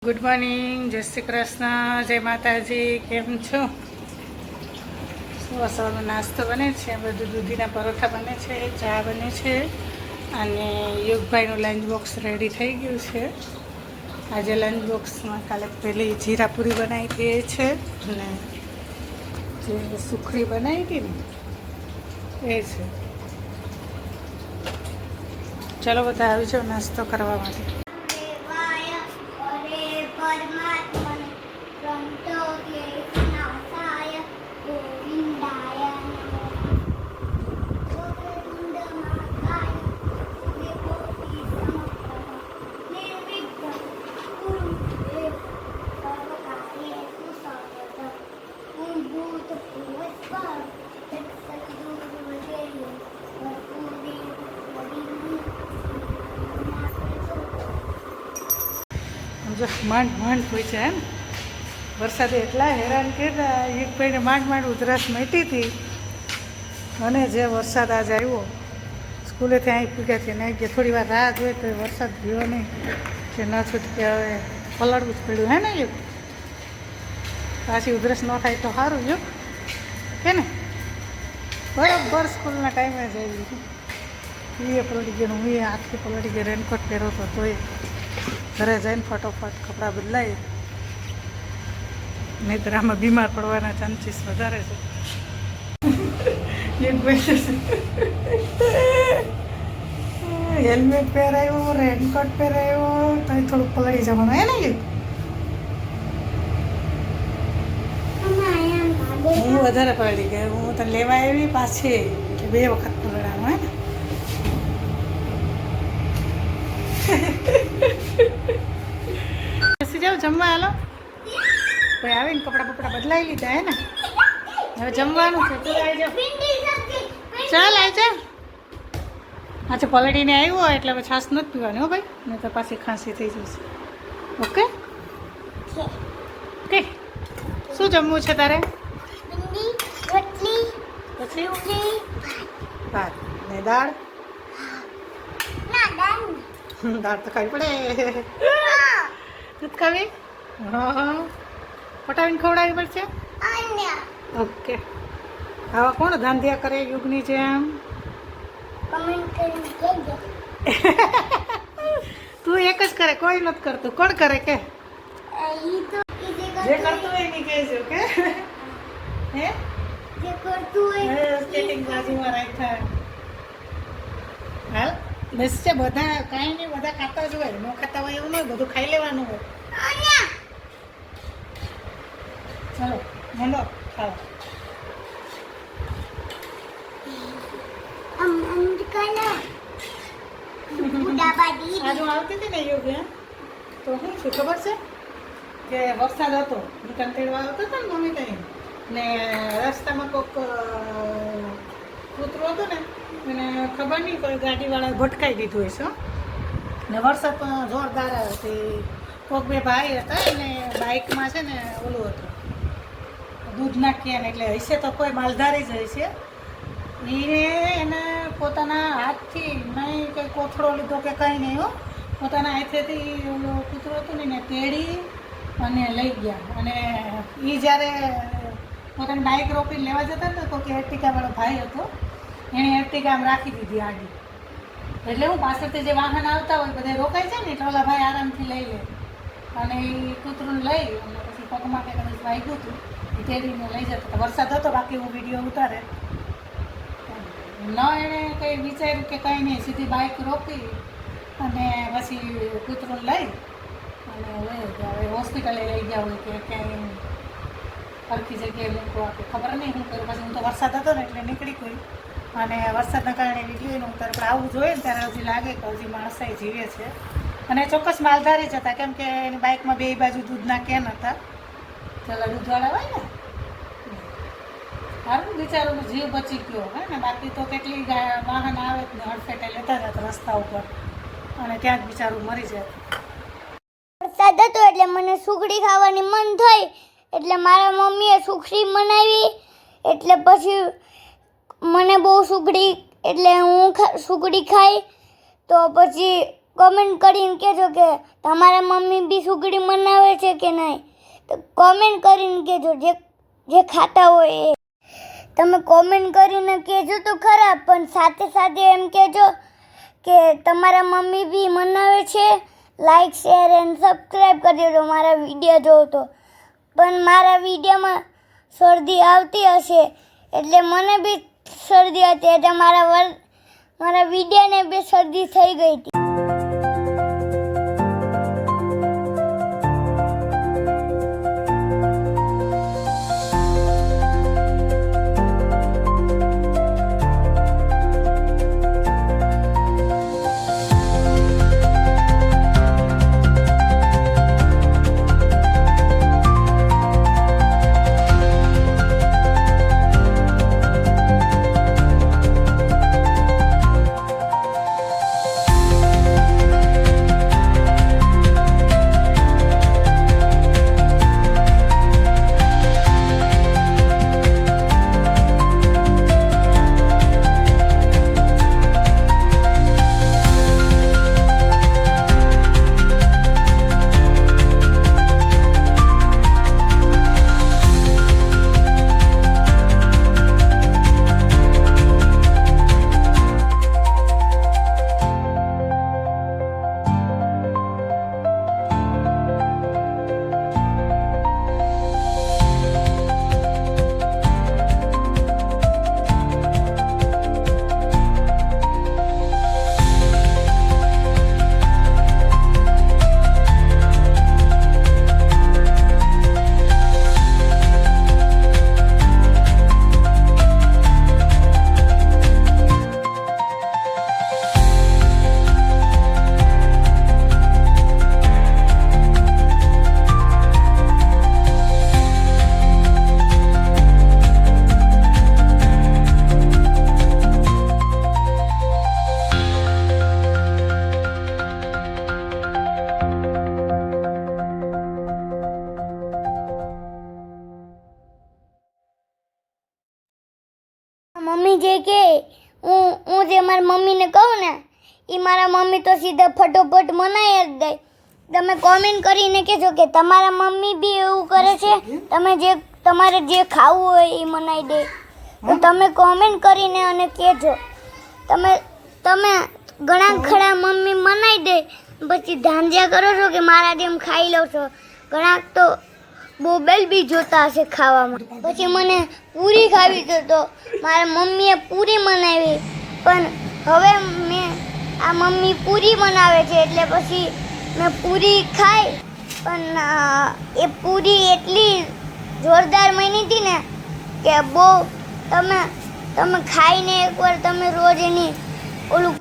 Good morning, જય શ્રી કૃષ્ણ, જય માતાજી. કેમ છો? સવારનો નાસ્તો બને છે, બધું દૂધીના પરોઠા બને છે, ચા બને છે અને યુગભાઈનું લંચ બોક્સ રેડી થઈ ગયું છે. આજે લંચ બોક્સમાં કાલે પેલી જીરાપુરી બનાવી હતી છે અને જે સુખડી બનાવી હતી ને એ છે. ચલો બધા આવી જાઓ નાસ્તો કરવા માટે. માંડ માંડ પૂછ્યા એમ વરસાદે એટલા હેરાન કર્યા. યુગભાઈને માંડ ઉધરસ મટી હતી અને જે વરસાદ આજ આવ્યો સ્કૂલેથી અહીં પૂગ્યા છે ને ગયા થોડી વાર રાહ જોઈએ તો વરસાદ ગયો નહીં કે ન છૂટકે હવે પલળવું જ પડ્યું હે ને યુગ. પાછી ઉધરસ ન થાય તો સારું યુગ કે ને. બરાબર સ્કૂલના ટાઈમે જ આવી એ પલટી ગયો હું એ હાથથી પલટી ગયો. રેનકોટ પહેરો હતો તોય ઘરે જઈને ફટોફટ કપડાં બદલાય નહીંતર આમાં બીમાર પડવાના ચાન્સીસ વધારે છે. હેલ્મેટ પહેરાયું, રેનકોટ પહેરાયો તો થોડુંક પલળી જવાનું હે ને. હું વધારે પલળી ગઈ. હું તો લેવા આવી પાછી કે 2 વખત પલળાનું હે ને. બેસી જાઓ જમવા. હાલો ભાઈ આવીને કપડાં બપડા બદલાઈ લીધા હે ને. હવે જમવાનું છે. તું આવી જા, ચાલ આવી જા. આજે પલળીને આવ્યો એટલે હવે છાશ નથી પીવાની હો ભાઈ, નહીં તો પાછી ખાંસી થઈ જશે. Okay okay. શું જમવું છે તારે? પછી ભાત ને દાળ. દાળ તો ખાવી પડે. નથી ખાવી? હા પટાવીને ખવડાવવી પડશે. ઓકે. આવા કોણ ધાંધિયા કરે યુગની જેમ? તું એક જ કરે, કોઈ નથી કરતું. કોણ કરે કે? જે કરતું હોય એની કહેજો કે હે જે કરતું હોય સ્કેટિંગ બાજુમાં રાખ્યા. હાલ બસ છે. બધા કાંઈ નહીં, બધા ખાતા જ હોય. ન ખાતા હોય એવું નહીં, બધું ખાઈ લેવાનું હોય. ચલો મંડો ખાવા. આજે હું આવતી હતી ને યોગ તો શું શું ખબર છે કે વરસાદ હતો, દુકાન તેડવા આવતો હતો ને મમ્મી કઈ ને રસ્તામાં કોઈક કૂતરો હતો ને એને ખબર નહીં કોઈ ગાડીવાળાએ ભટકાઈ દીધું હશે ને. વરસાદ પણ જોરદાર હતી. કોઈક 2 ભાઈ હતા ને બાઇકમાં છે ને ઓલું હતું દૂધ નાખીએ ને એટલે હશે તો કોઈ માલધારી જ હશે. એને પોતાના હાથથી નહીં કંઈ કોથળો લીધો કે કંઈ નહીં હો, પોતાના હાથેથી ઓલો કૂતરો હતું ને એને તેડી અને લઈ ગયા. અને એ જ્યારે પોતાની બાઇક રોકીને લેવા જતા હતા તો કે એર્ટિગાવાળો ભાઈ હતો, એણે એર્ટિગા આમ રાખી દીધી આડી. એટલે હું પાછળથી જે વાહન આવતા હોય બધા રોકાઈ જાય ને એટલે ઓલા ભાઈ આરામથી લઈ લે. અને એ કૂતરું લઈ અને પછી પગમાં કંઈ કદાચ વાગ્યું હતું એ તેડીને લઈ જતા હતા. વરસાદ હતો, બાકી હું વિડીયો ઉતારે ન. એણે કંઈ વિચાર્યું કે કંઈ નહીં, સીધી બાઇક રોકી અને પછી કૂતરું લઈ અને લઈ ગયા. હવે હોસ્પિટલે લઈ ગયા હોય કે ક્યાંય સરખી જગ્યાએ મૂકવા કે ખબર નહીં શું કર્યું. પછી હું તો વરસાદ હતો ને એટલે નીકળી ગઈ અને વરસાદના કારણે વિડીયો ઉતાર. પણ આવું જોઈએ ને ત્યારે હજી લાગે કે હજી માણસાઈ જીવે છે. અને ચોક્કસ માલધારી જ હતા, કેમ કે એની બાઇકમાં 2 બાજુ દૂધના કેન હતા. પેલા દૂધવાળા હોય ને સારું બિચારોનો જીવ બચી ગયો હે ને. બાકી તો કેટલી વાહન આવે ને હડફેટે લેતા જતા રસ્તા ઉપર અને ત્યાં જ બિચારું મરી જાય. વરસાદ હતો એટલે મને સુખડી ખાવાની મન થઈ એટલે મારા મમ્મીએ સુખડી બનાવી. એટલે પછી મને બહુ સુખડી એટલે હું સુખડી ખાઈ તો પછી કોમેન્ટ કરીને કહેજો કે તમારા મમ્મી બી સુખડી મનાવે છે કે નહીં. તો કોમેન્ટ કરીને કહેજો, જે ખાતા હોય એ. તમે કોમેન્ટ કરીને કહેજો તો ખરા, પણ સાથે સાથે એમ કહેજો કે તમારા મમ્મી બી મનાવે છે. લાઈક, શેર એન્ડ સબસ્ક્રાઈબ કરી દેજો મારા વિડીયો જોવો તો. પણ મારા વિડીયોમાં શરદી આવતી હશે એટલે મને બી શરદી હતી, એટલે મારા વિડીયોને બી શરદી થઈ ગઈ હતી. મમ્મી જે કે હું જે મારી મમ્મીને કહું ને એ મારા મમ્મી તો સીધા ફટોફટ મનાઈ જ દે. તમે કોમેન્ટ કરીને કહેજો કે તમારા મમ્મી બી એવું કરે છે, તમારે જે ખાવું હોય એ મનાઈ દે. તો તમે કોમેન્ટ કરીને અને કહેજો. તમે ઘણા ખરા મમ્મી મનાઈ દે પછી ધાંધિયા કરો છો કે મારા જેમ ખાઈ લો છો. ઘણા તો મોબાઈલ બી જોતા હશે ખાવામાં. પછી મને પૂરી ખાવી તો મારા મમ્મીએ પૂરી બનાવી, પણ હવે આ મમ્મી પૂરી બનાવે છે એટલે પછી મેં પૂરી ખાઈ. પણ એ પૂરી એટલી જોરદાર બની હતી ને કે બહુ તમે ખાઈને એકવાર તમે રોજ એની ઓલું